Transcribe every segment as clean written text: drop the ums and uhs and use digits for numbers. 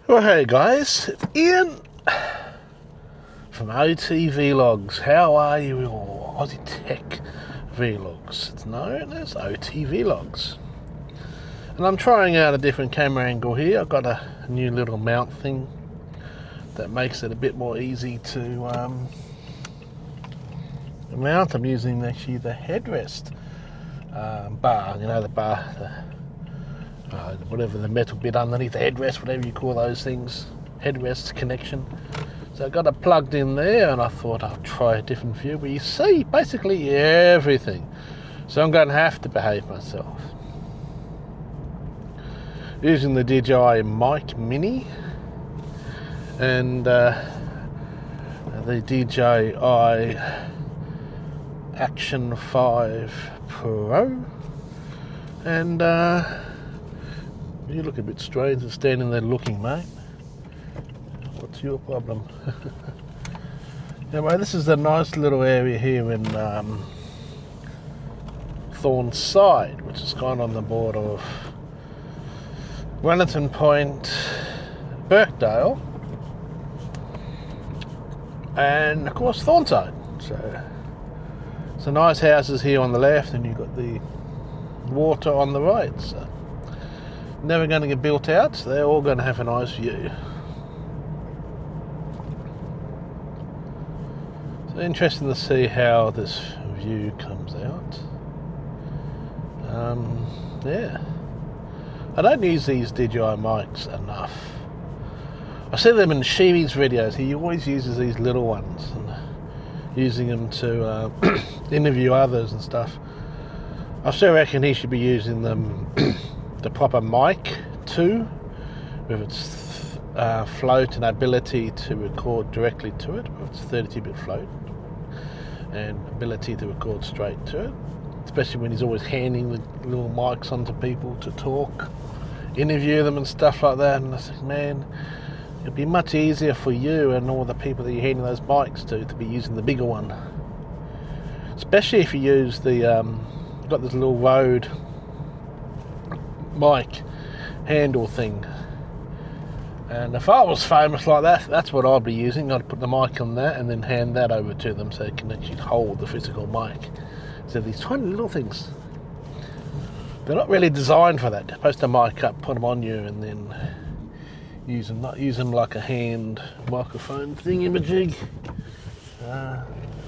Well, hey guys, it's Ian from OT Vlogs. How are you all? Aussie Tech Vlogs. It's known as OT Vlogs. And I'm trying out a different camera angle here. I've got a new little mount thing that makes it a bit more easy to mount. I'm using actually the headrest bar, you know, the bar, whatever the metal bit underneath the headrest, whatever you call those things, headrest connection. So I got it plugged in there, and I thought I'll try a different view where you see basically everything. So I'm going to have to behave myself. Using the DJI Mic Mini and the DJI Action 5 Pro, and you look a bit strange and standing there looking, mate. What's your problem? Anyway, this is a nice little area here in Thornside, which is kind of on the border of Wellington Point, Birkdale, and of course Thornside. So some nice houses here on the left, and you've got the water on the right. So never going to get built out, so they're all going to have a nice view. So interesting to see how this view comes out. Yeah, I don't use these DJI mics enough. I see them in Shivi's videos. He always uses these little ones and using them to interview others and stuff. I still reckon he should be using them the proper mic too, with its float and ability to record directly to it, with its 32-bit float and ability to record straight to it, especially when he's always handing the little mics onto people to talk, interview them and stuff like that. And I said, man, it'd be much easier for you and all the people that you're handing those mics to be using the bigger one, especially if you use the got this little Rode mic handle thing. And if I was famous like that, that's what I'd be using. I'd put the mic on that and then hand that over to them so it can actually hold the physical mic. So these tiny little things, they're not really designed for that. They're supposed to mic up, put them on you, and then use them, not use them like a hand microphone thingy-majig.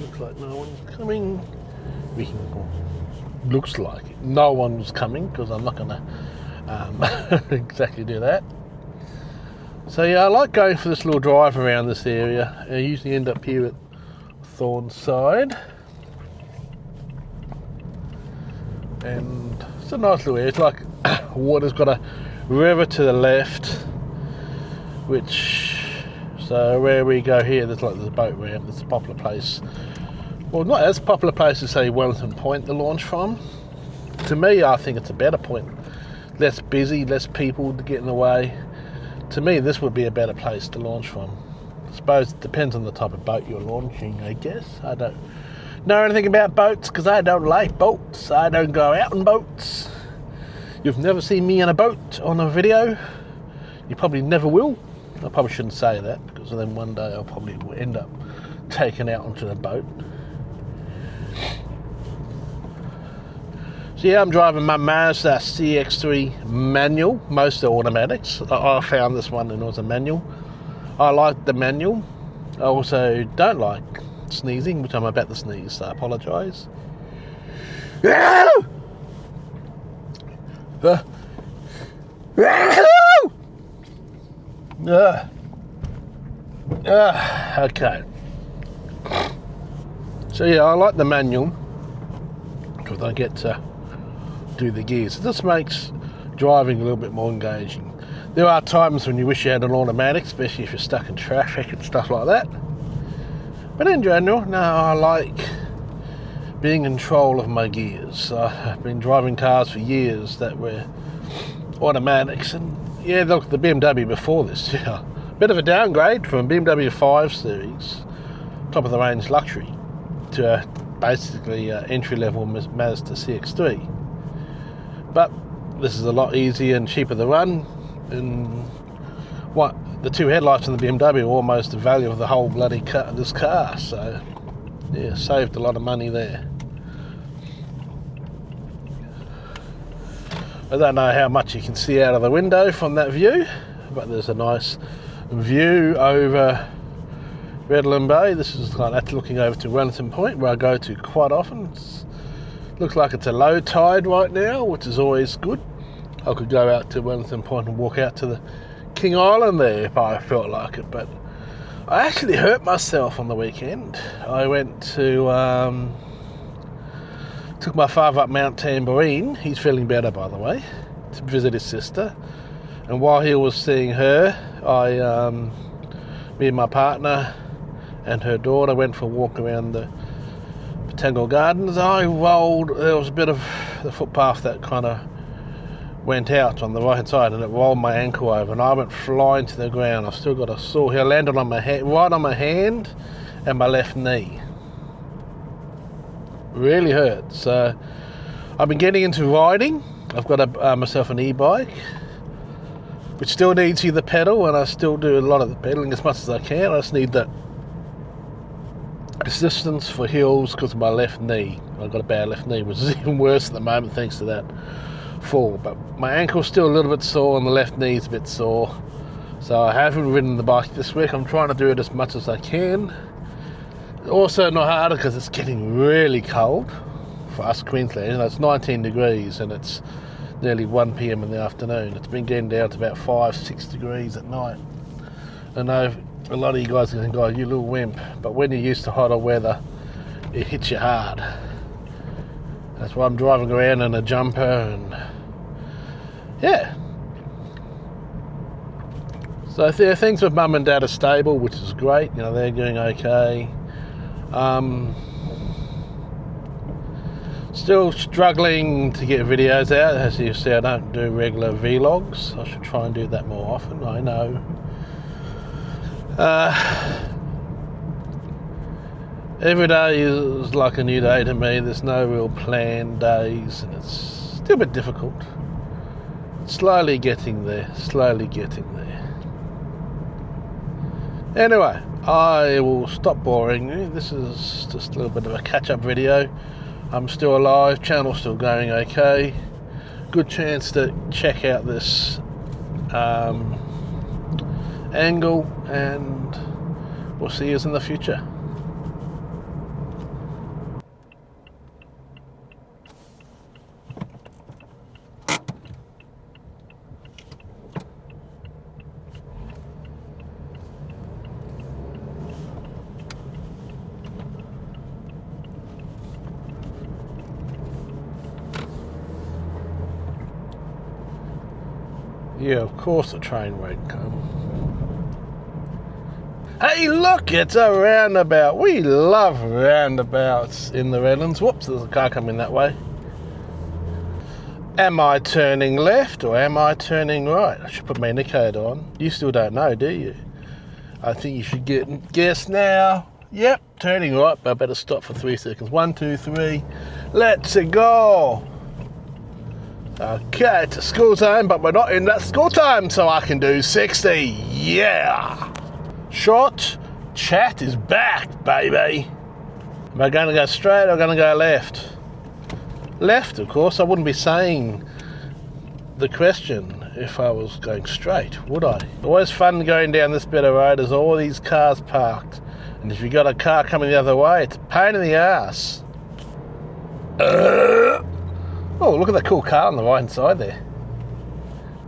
Looks like no one's coming. Looks like it. No one's coming, because I'm not going to exactly do that. So yeah, I like going for this little drive around this area. I usually end up here at Thornside, and it's a nice little area. It's like water's got a river to the left, which, so where we go here, there's a boat ramp. It's a popular place. Well, not as popular place as say Wellington Point to launch from. To me, I think it's a better point. Less busy, less people to get in the way. To me, this would be a better place to launch from. I suppose it depends on the type of boat you're launching, I guess. I don't know anything about boats because I don't like boats. I don't go out in boats. You've never seen me in a boat on a video. You probably never will. I probably shouldn't say that, because then one day I'll probably end up taken out onto the boat. So yeah, I'm driving my Mazda CX-3 manual. Most are automatics. I found this one and it was a manual. I like the manual. I also don't like sneezing, which I'm about to sneeze, so I apologise. Okay. So yeah, I like the manual because I get to do the gears. It just makes driving a little bit more engaging. There are times when you wish you had an automatic, especially if you're stuck in traffic and stuff like that. But in general, no, I like being in control of my gears. I've been driving cars for years that were automatics, and yeah, look, the BMW before this, yeah, bit of a downgrade from BMW 5 Series, top of the range luxury, to basically entry-level Mazda CX-3. But this is a lot easier and cheaper to run, and what the two headlights in the BMW are almost the value of the whole bloody car, this car. So yeah, saved a lot of money there. I don't know how much you can see out of the window from that view, but there's a nice view over Redland Bay. This is like that's looking over to Wellington Point, where I go to quite often. Looks like it's a low tide right now, which is always good. I could go out to Wellington Point and walk out to the King Island there if I felt like it, but I actually hurt myself on the weekend. I went to took my father up Mount Tamborine. He's feeling better, by the way, to visit his sister. And while he was seeing her, me and my partner and her daughter went for a walk around the Botanical Gardens. I rolled. There was a bit of the footpath that kind of went out on the right hand side, and it rolled my ankle over, and I went flying to the ground. I've still got a sore here. I landed on my hand, right on my hand and my left knee. Really hurt. So I've been getting into riding. I've got myself an e-bike, which still needs the pedal, and I still do a lot of the pedaling as much as I can. I just need that assistance for hills because of my left knee. I've got a bad left knee, which is even worse at the moment thanks to that fall. But my ankle's still a little bit sore and the left knee's a bit sore. So I haven't ridden the bike this week. I'm trying to do it as much as I can. Also not harder because it's getting really cold for us Queensland. You know, it's 19 degrees and it's nearly 1 p.m. in the afternoon. It's been getting down to about 5-6 degrees at night. I know a lot of you guys are going to go, you little wimp, but when you're used to hotter weather, it hits you hard. That's why I'm driving around in a jumper, and yeah. So things with mum and dad are stable, which is great. You know, they're doing okay. Still struggling to get videos out. As you see, I don't do regular vlogs. I should try and do that more often, I know. Every day is like a new day to me. There's no real planned days, and it's still a bit difficult. Slowly getting there. Anyway, I will stop boring you. This is just a little bit of a catch-up video. I'm still alive, channel's still going okay. Good chance to check out this angle, and we'll see you in the future. Yeah, of course the train won't come. Hey, look, it's a roundabout. We love roundabouts in the Redlands. Whoops, there's a car coming that way. Am I turning left or am I turning right? I should put my indicator on. You still don't know, do you? I think you should guess now. Yep, turning right, but I better stop for 3 seconds. 1, 2, 3. Let's go. Okay, it's a school time, but we're not in that school time, so I can do 60. Yeah! Short chat is back, baby. Am I going to go straight or going to go left? Left, of course. I wouldn't be saying the question if I was going straight, would I? Always fun going down this bit of road. There's all these cars parked, and if you've got a car coming the other way, it's a pain in the ass. Oh, look at that cool car on the right hand side there.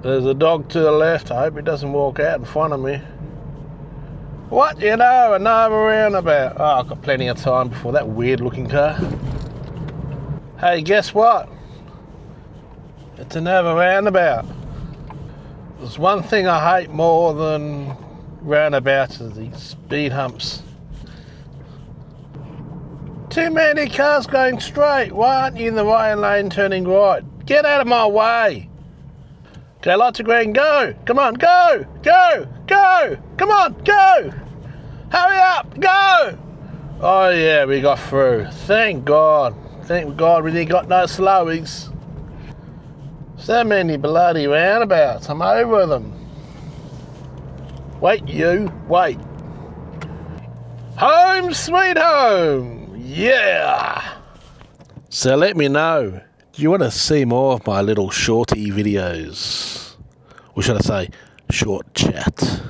There's a dog to the left. I hope he doesn't walk out in front of me. What, you know, another roundabout. Oh, I've got plenty of time before that weird looking car. Hey, guess what? It's another roundabout. There's one thing I hate more than roundabouts is these speed humps. Too many cars going straight. Why aren't you in the right lane turning right? Get out of my way. Okay, lights are green. Go. Come on, go. Go. Go. Come on, go. Hurry up. Go. Oh, yeah, we got through. Thank God. Thank God we didn't got no slowies. So many bloody roundabouts. I'm over them. Wait, you, wait. Home sweet home, yeah! So let me know, do you want to see more of my little shorty videos? Or should I say, short chat?